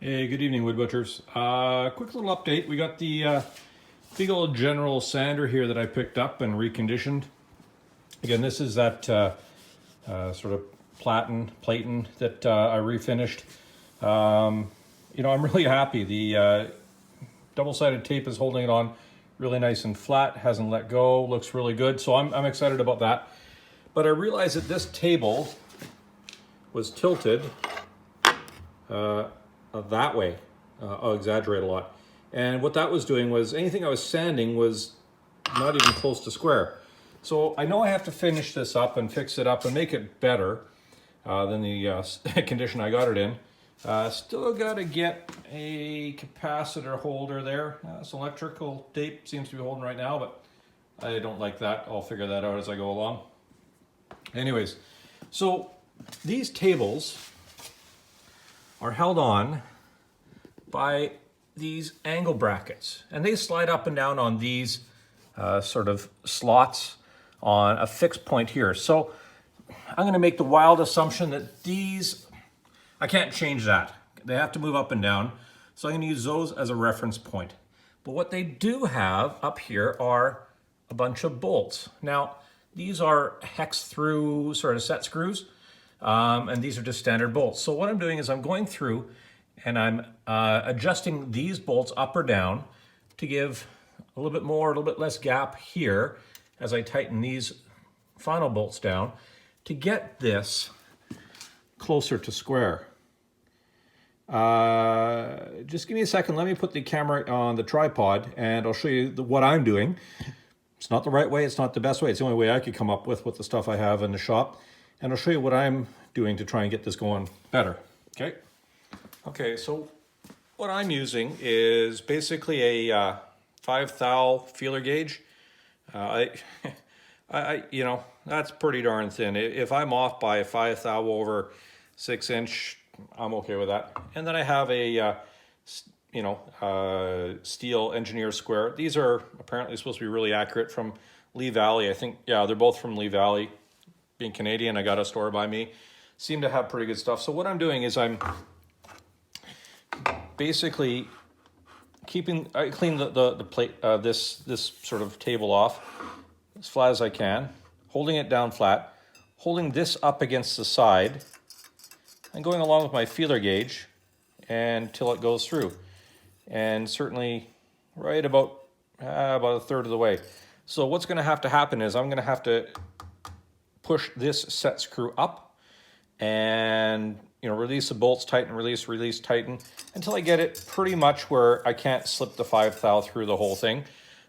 Hey, good evening, wood butchers. Quick little update. We got the big old General sander here that I picked up and reconditioned. Again, this is that sort of platen that I refinished. I'm really happy. The double-sided tape is holding it on really nice and flat, hasn't let go, looks really good. So I'm excited about that. But I realized that this table was tilted that way. I'll exaggerate a lot. And what that was doing was anything I was sanding was not even close to square. So I know I have to finish this up and fix it up and make it better than the condition I got it in. Still got to get a capacitor holder there. This electrical tape seems to be holding right now, but I don't like that. I'll figure that out as I go along. Anyways, so these tables are held on by these angle brackets, and they slide up and down on these sort of slots on a fixed point here. So I'm going to make the wild assumption that these, I can't change that. They have to move up and down. So I'm going to use those as a reference point. But what they do have up here are a bunch of bolts. Now, these are hex through sort of set screws. And these are just standard bolts. So what I'm doing is I'm going through and I'm adjusting these bolts up or down to give a little bit more, a little bit less gap here as I tighten these final bolts down to get this closer to square. Just give me a second. Let me put the camera on the tripod and I'll show you what I'm doing. It's not the right way. It's not the best way. It's the only way I could come up with the stuff I have in the shop. And I'll show you what I'm doing to try and get this going better, okay? Okay, so what I'm using is basically a 5 thou feeler gauge. That's pretty darn thin. If I'm off by a 5 thou over 6 inch, I'm okay with that. And then I have a, steel engineer square. These are apparently supposed to be really accurate from Lee Valley. I think, yeah, they're both from Lee Valley. Being Canadian, I got a store by me. Seem to have pretty good stuff. So what I'm doing is I'm basically I clean the plate, this sort of table off as flat as I can, holding it down flat, holding this up against the side, and going along with my feeler gauge until it goes through. And certainly right about a third of the way. So what's going to have to happen is I'm going to have to push this set screw up and release the bolts, tighten, release, tighten until I get it pretty much where I can't slip the 5 thou through the whole thing.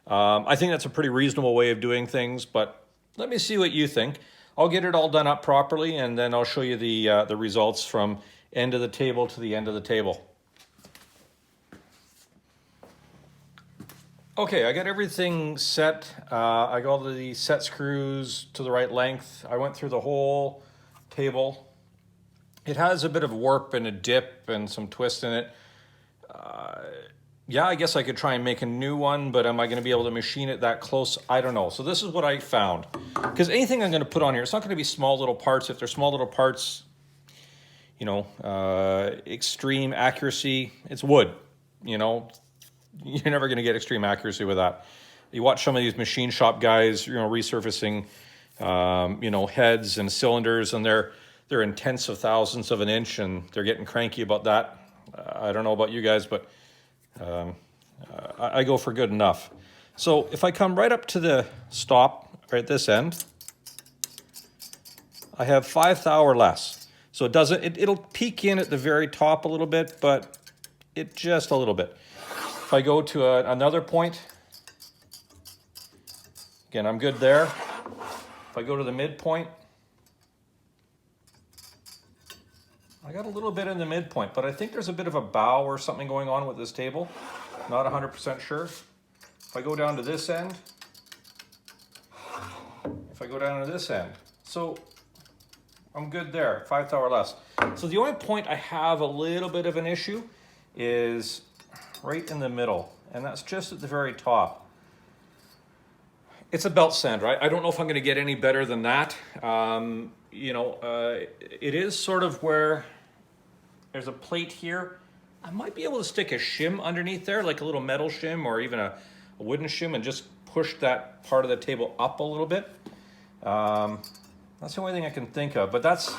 I think that's a pretty reasonable way of doing things, but let me see what you think. I'll get it all done up properly and then I'll show you the results from end of the table to the end of the table. Okay, I got everything set. I got all the set screws to the right length. I went through the whole table. It has a bit of warp and a dip and some twist in it. Yeah, I guess I could try and make a new one, but am I going to be able to machine it that close? I don't know. So this is what I found. Because anything I'm going to put on here, it's not going to be small little parts. If they're small little parts, extreme accuracy, it's wood, You're never going to get extreme accuracy with that. You watch some of these machine shop guys, resurfacing, heads and cylinders, and they're in tenths of thousandths of an inch, and they're getting cranky about that. I don't know about you guys, but I go for good enough. So if I come right up to the stop right at this end, I have 5 thou or less. So it'll peak in at the very top a little bit, but just a little bit. If I go to another point, again, I'm good there. If I go to the midpoint, I got a little bit in the midpoint, but I think there's a bit of a bow or something going on with this table. Not 100% sure. If I go down to this end, if I go down to this end. So I'm good there, 5 thou or less. So the only point I have a little bit of an issue is right in the middle, and that's just at the very top. It's a belt sander. I don't know if I'm going to get any better than that. It is sort of where there's a plate here I might be able to stick a shim underneath there, like a little metal shim or even a wooden shim, and just push that part of the table up a little bit. That's the only thing I can think of, but that's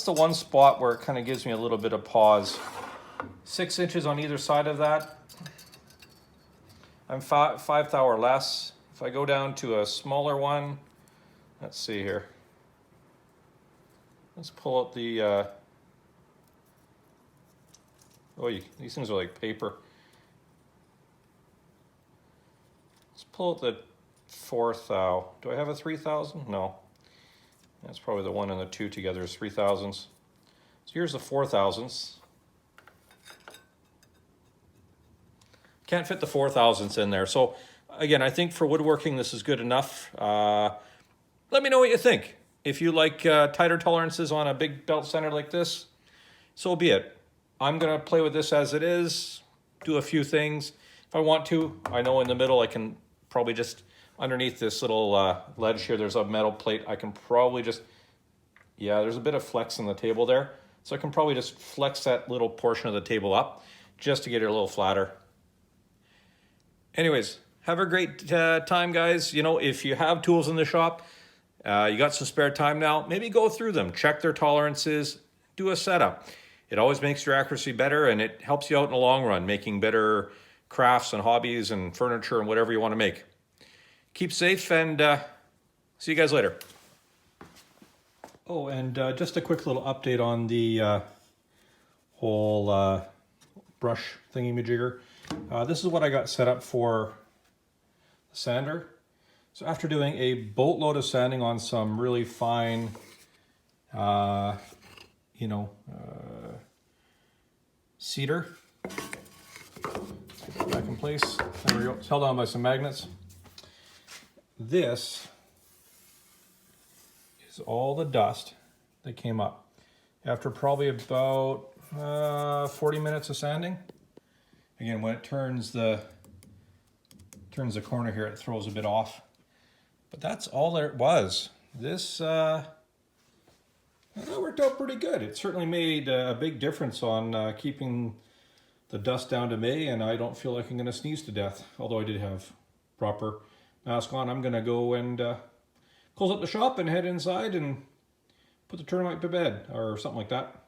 the one spot where it kind of gives me a little bit of pause. 6 inches on either side of that. I'm 5 thou or less. If I go down to a smaller one, let's see here. Let's pull out the, these things are like paper. Let's pull out the 4 thou. Do I have a 3,000? No. That's probably the 1 and the 2 together is 3,000s. So here's the 4,000s. Can't fit the 4,000s in there. So again, I think for woodworking, this is good enough. Let me know what you think. If you like tighter tolerances on a big belt sander like this, so be it. I'm gonna play with this as it is, do a few things. If I want to, I know in the middle I can probably just, underneath this little ledge here, there's a metal plate. I can probably just, yeah, there's a bit of flex in the table there. So I can probably just flex that little portion of the table up just to get it a little flatter. Anyways, have a great time, guys. You know, if you have tools in the shop, you got some spare time now, maybe go through them, check their tolerances, do a setup. It always makes your accuracy better, and it helps you out in the long run, making better crafts and hobbies and furniture and whatever you want to make. Keep safe, and see you guys later. Oh, and just a quick little update on the whole brush thingy-majigger. This is what I got set up for the sander. So after doing a boatload of sanding on some really fine, cedar, get that back in place. There we go. It's held on by some magnets. This is all the dust that came up after probably about 40 minutes of sanding. Again, when it turns the corner here, it throws a bit off. But that's all there was. This that worked out pretty good. It certainly made a big difference on keeping the dust down to May, and I don't feel like I'm going to sneeze to death. Although I did have proper mask on. I'm going to go and close up the shop and head inside and put the termite to bed or something like that.